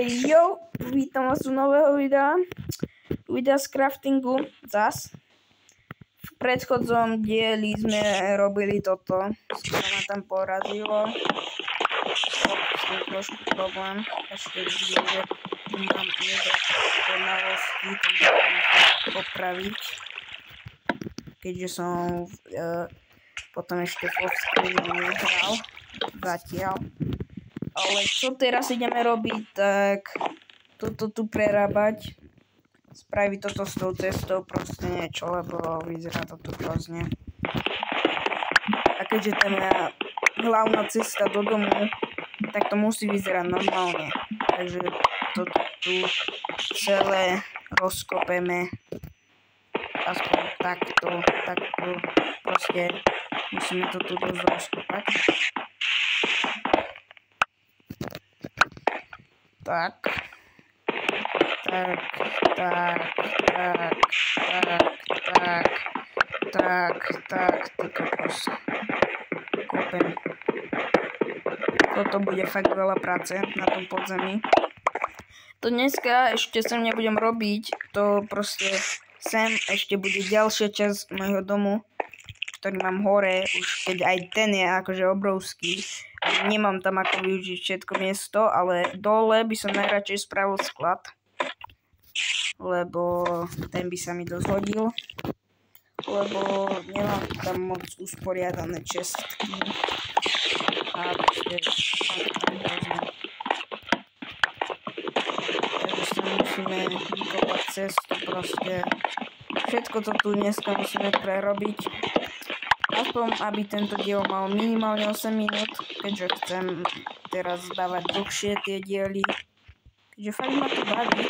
Jo, vítam vás u nového videa z craftingu zas. V predchodzom dieli sme robili toto, skoro ma tam porazilo. Trošku problém, ešte vidím, že mám nedokonalosti, to budem popraviť, keďže som potom ešte v offscreene nehral zatiaľ. Ale čo teraz ideme robiť, tak toto tu prerábať, spraviť toto s tou cestou, proste niečo, lebo vyzerá to tu hrozne. A keďže tam je hlavná cesta do domu, tak to musí vyzerať normálne. Takže toto tu celé rozkopeme, aspoň takto, proste musíme to tu dosť rozkopať. Tak, ty kokos. Kopem. Toto bude fakt veľa práce na tom podzemí. To dneska ešte sem nebudem robiť, to proste sem ešte bude ďalšia časť môjho domu, ktorý mám hore, už keď aj ten je akože obrovský. Nemám tam ako využiť všetko miesto, ale dole by som najradšej spravil sklad, lebo ten by sa mi dosť hodil, lebo nemám tam moc usporiadané čestky a proste takže si musíme vykopať cestu, proste všetko to tu dneska musíme prerobiť. Aspoň, aby tento diel mal minimálne 8 minút, keďže chcem teraz dávať dlhšie tie diely, keďže fakt ma to baví.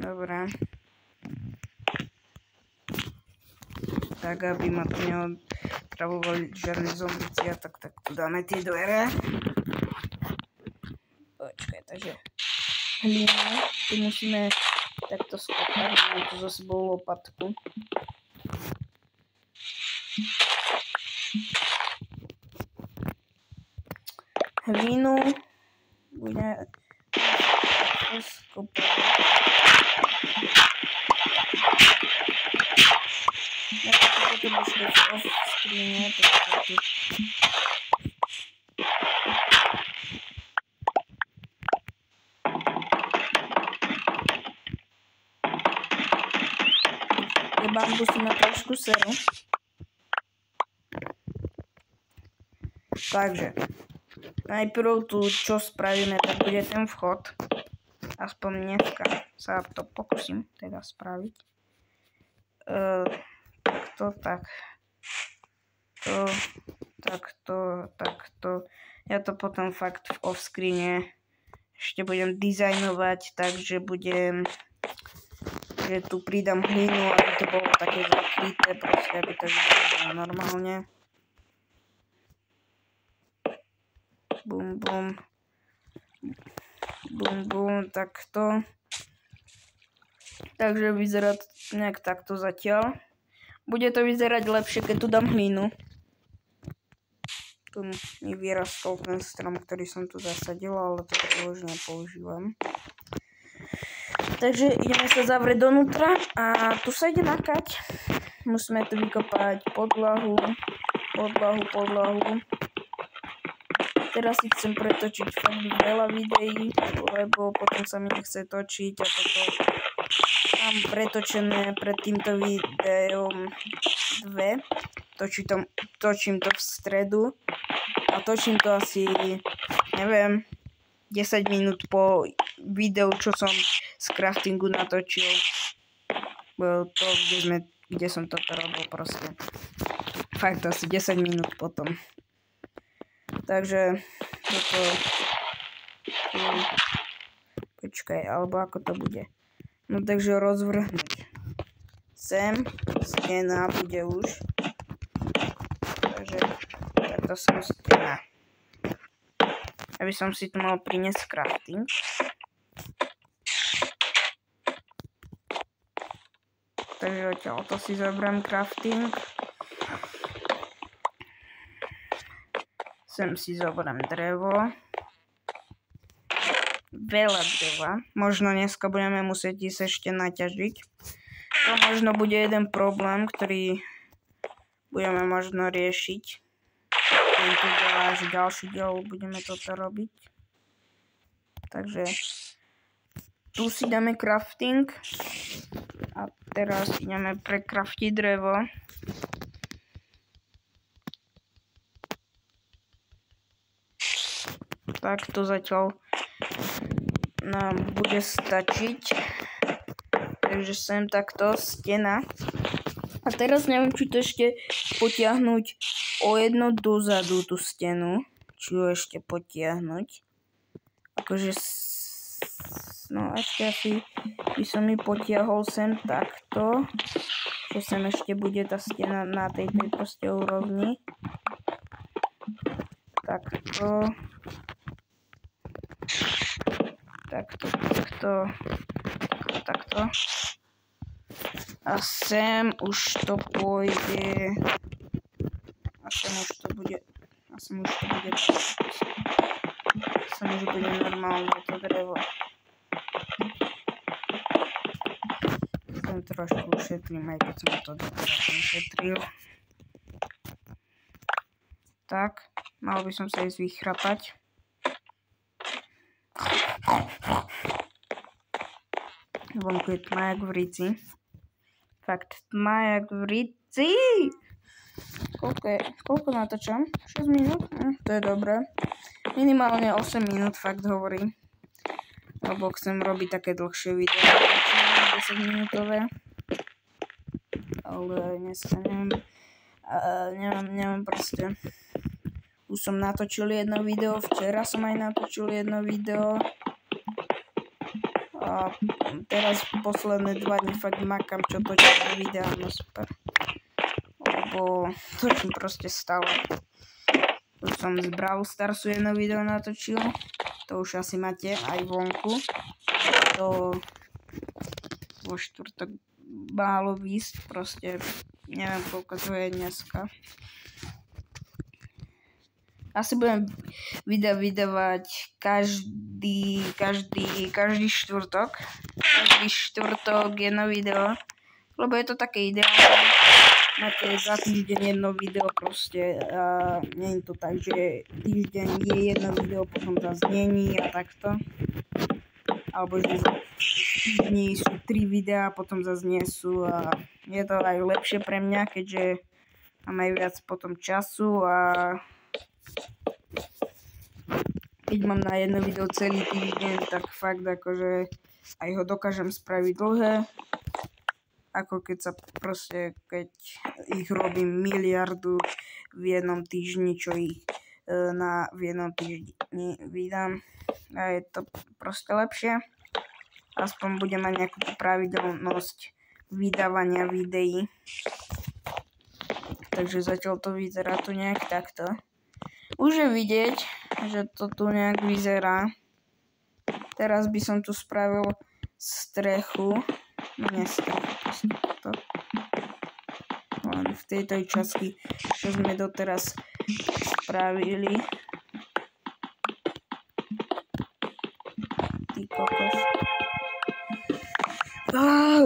Dobre. Tak, aby ma tu neotravovali žiadne zombici, tak tu dáme tie dvere. Počkaj, takže hlinu, tu musíme takto skopať, máme tu za sebou lopatku. Hlinu bude skopať. To bude v off-screene, bambusy na trošku seru. Takže najprv tu čo spravíme, tak bude ten vchod. Aspoň dneska sa to pokúsim teda spraviť. Takto. Ja to potom fakt v off-screene ešte budem dizajnovať, takže že tu pridám hlinu, aby to bolo také zakryté, proste aby to vyzeralo normálne. Bum, takto. Takže vyzerá to nejak takto zatiaľ. Bude to vyzerať lepšie, keď tu dám hlinu. Tu mi vyrastol ten strom, ktorý som tu zasadil, ale to už nepoužívam. Takže ideme sa zavrieť donútra a tu sa ide makať. Musíme tu vykopať podlahu. Teraz si chcem pretočiť fakt veľa videí, lebo potom sa mi nechce točiť a toto mám pretočené pred týmto videom dve. Točím to v stredu a točím to asi, neviem, 10 minút po videu, čo som z craftingu natočil. Bolo to, kde som toto robil proste. Fakt asi 10 minút potom. Takže toto... Počkaj, alebo ako to bude. No takže rozvrhnúť. Sem, stena bude už. Takže takto som stena. Aby som si tu mal priniesť crafting. Takže odtiaľ to si zoberiem crafting. Sem si zoberiem drevo. veľa dreva. Možno dneska budeme musieť ísť ešte naťažiť. To možno bude jeden problém, ktorý budeme možno riešiť. Tento diel až ďalší diel budeme toto robiť. Takže tu si dáme crafting. A teraz ideme prekraftiť drevo. Tak to zatiaľ nám bude stačiť. Takže sem takto stena. A teraz neviem, či to ešte potiahnuť o jedno dozadu tú stenu. Či ju ešte potiahnuť. Akože no ešte asi by som ju potiahol sem takto. Že sem ešte bude tá stena na tejto proste úrovni. Takto. Takto. A sem už to pôjde. A sem už to bude normálne to drevo. Sem trošku ušetrím, aj keď som to doteraz ušetril. Tak, mal by som sa ísť vychrapať. Vonku je tma jak v rici. Fakt tma jak v rici. Koľko natáčam? 6 minút? To je dobré. Minimálne 8 minút, fakt hovorím. Lebo chcem robiť také dlhšie videá. 10 minútové. Ale dneska neviem proste. Už som natočil jedno video, včera som aj natočil jedno video. A teraz posledné 2 dni fakt makám, čo točím videá, no super. Lebo točím proste stále. Už som z Brawl Starsu jedno video natočil. To už asi máte aj vonku. To vo štvrtok málo výsť, proste neviem koľko to je dneska. Asi budem vydávať každý štvrtok. Každý štvrtok jedno video. Lebo je to také ideálne. Máte za týždeň jedno video proste. Nie je to tak, že týždeň je jedno video, potom zase není a takto. Alebo že v týždni sú 3 videá, potom zase nie sú. A je to aj lepšie pre mňa, keďže mám aj viac potom času a keď mám na jedno video celý týždeň, tak fakt akože aj ho dokážem spraviť dlhé, ako keď sa proste, keď ich robím miliardu v jednom týždni, čo ich v jednom týždni vydám. A je to proste lepšie. Aspoň budem mať nejakú pravidelnosť vydávania videí. Takže zatiaľ to vyzerá tu nejak takto. Už je vidieť, že to tu nejak vyzerá. Teraz by som tu spravil strechu. Nie strechu, to. Len v tejto časti, čo sme doteraz spravili. Ty kokos.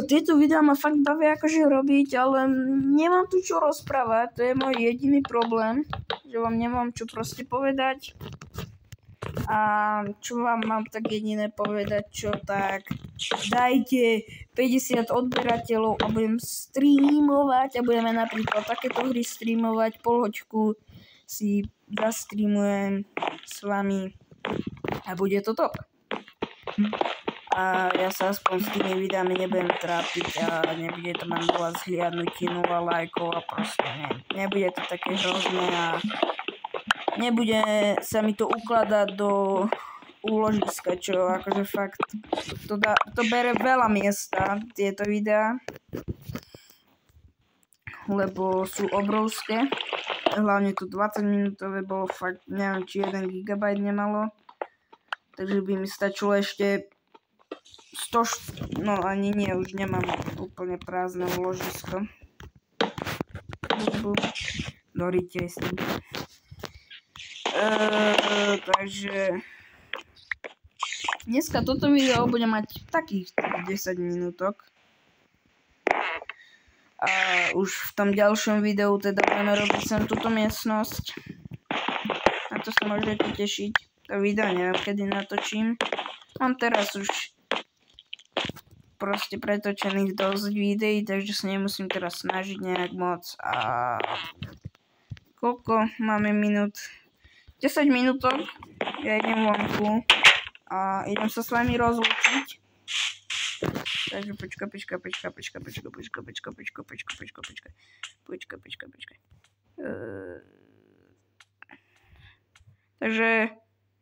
Tieto videá ma fakt bavia akože robiť, ale nemám tu čo rozprávať. To je môj jediný problém. Že vám nemám čo proste povedať. A čo vám mám tak jediné povedať, čo tak dajte 50 odberateľov a budem streamovať a budeme napríklad takéto hry streamovať, polhoďku si zastreamujem s vami a bude to top. A ja sa aspoň s tými videami nebudem trápiť a nebude to mať 0 zhliadnutí, 0 lajkov a proste nebude to také hrozné a nebude sa mi to ukladať do úložiska, čo akože fakt to bere veľa miesta, tieto videá, lebo sú obrovské, hlavne tu 20 minútové bolo fakt, neviem či 1 GB nemalo, takže by mi stačilo ešte 100, no ani nie, už nemám úplne prázdne úložisko. Dorite s tým. Takže Dneska toto video bude mať takých 10 minútok. A už v tom ďalšom videu teda budeme robiť sem túto miestnosť. Na to sa môžete tešiť. To video neviem, kedy natočím. Mám teraz už proste pretočených dosť videí, takže sa nemusím teraz snažiť nejak moc. A koľko máme minút? 10 minútok. Ja idem vonku a idem sa s vami rozlúčiť. Takže počkaj. Takže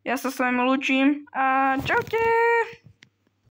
ja sa s vami lúčim a čaute!